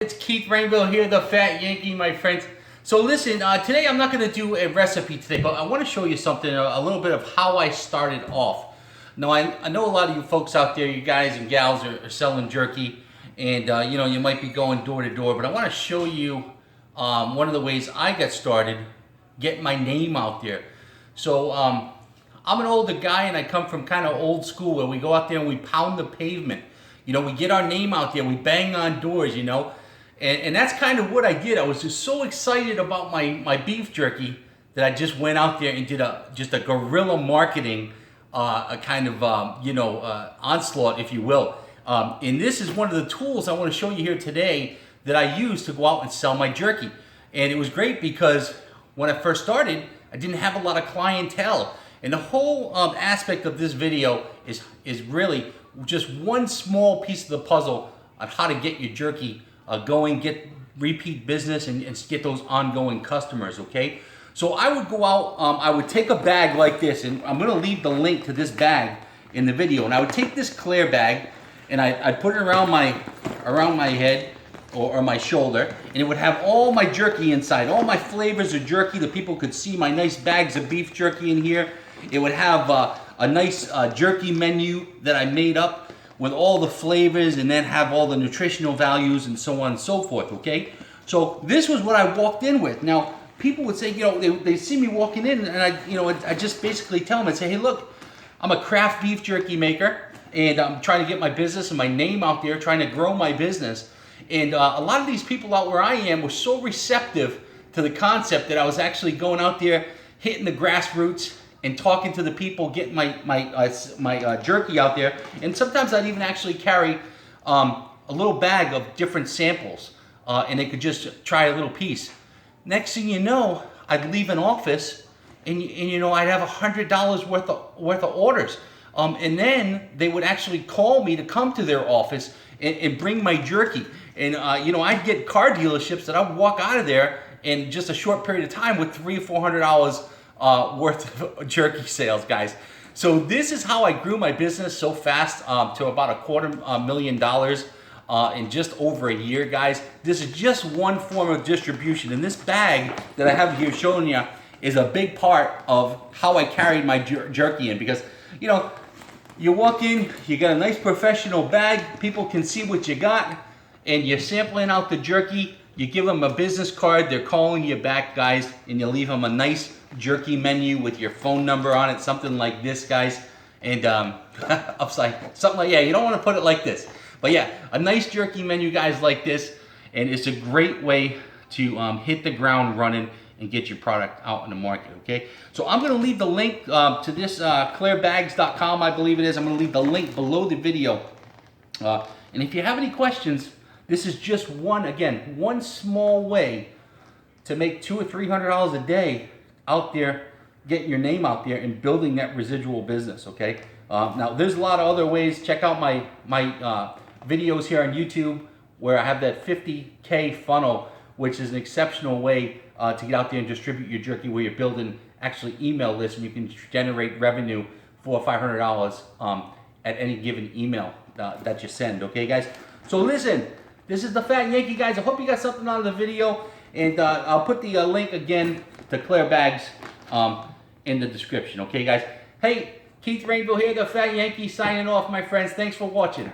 It's Keith Rainville here, the Fat Yankee, my friends. So listen, today I'm not going to do a recipe today, but I want to show you something, a little bit of how I started off. Now, I know a lot of you folks out there, you guys and gals are selling jerky, and you know, you might be going door to door, but I want to show you one of the ways I got started, getting my name out there. So I'm an older guy, and I come from kind of old school, where we go out there and we pound the pavement. You know, we get our name out there, we bang on doors, you know. And that's kind of what I did. I was just so excited about my beef jerky that I just went out there and did just a guerrilla marketing, a kind of, onslaught, if you will. And this is one of the tools I want to show you here today that I use to go out and sell my jerky. And it was great because when I first started, I didn't have a lot of clientele. And the whole aspect of this video is really just one small piece of the puzzle on how to get your jerky going, get repeat business, and get those ongoing customers, okay? So I would go out, I would take a bag like this, and I'm gonna leave the link to this bag in the video, and I would take this clear bag, and I'd put it around my head, or my shoulder, and it would have all my jerky inside, all my flavors of jerky, that people could see my nice bags of beef jerky in here. It would have a nice jerky menu that I made up with all the flavors, and then have all the nutritional values and so on and so forth, okay? So this was what I walked in with. Now, people would say, you know, they see me walking in, and I just basically tell them, I'd say, hey, look, I'm a craft beef jerky maker, and I'm trying to get my business and my name out there, trying to grow my business. And a lot of these people out where I am were so receptive to the concept that I was actually going out there, hitting the grassroots, and talking to the people, getting my jerky out there. And sometimes I'd even actually carry a little bag of different samples, and they could just try a little piece. Next thing you know, I'd leave an office, and you know, I'd have $100 worth of orders. And then they would actually call me to come to their office and bring my jerky. And you know, I'd get car dealerships that I'd walk out of there in just a short period of time with $300 or $400 worth of jerky sales, guys. So this is how I grew my business so fast to about $250,000 in just over a year, guys. This is just one form of distribution, and this bag that I have here showing you is a big part of how I carried my jerky in, because you know, you walk in, you got a nice professional bag, people can see what you got, and you're sampling out the jerky. You give them a business card, they're calling you back, guys, and you leave them a nice jerky menu with your phone number on it, something like this, guys. And upside, something like, yeah, you don't want to put it like this, but yeah, a nice jerky menu, guys, like this. And it's a great way to hit the ground running and get your product out in the market, okay? So I'm going to leave the link to this clearbags.com, I believe it is. I'm going to leave the link below the video. And if you have any questions, this is just one small way to make $200 or $300 a day out there, getting your name out there and building that residual business, okay? Now, there's a lot of other ways. Check out my videos here on YouTube, where I have that 50K funnel, which is an exceptional way to get out there and distribute your jerky, where you're building actually email lists, and you can generate revenue for $500 at any given email that you send, okay, guys? So listen, this is the Fat Yankee, guys. I hope you got something out of the video, and I'll put the link again to Clear Bags in the description, okay, guys? Hey, Keith Rainville here, the Fat Yankee, signing off, my friends. Thanks for watching.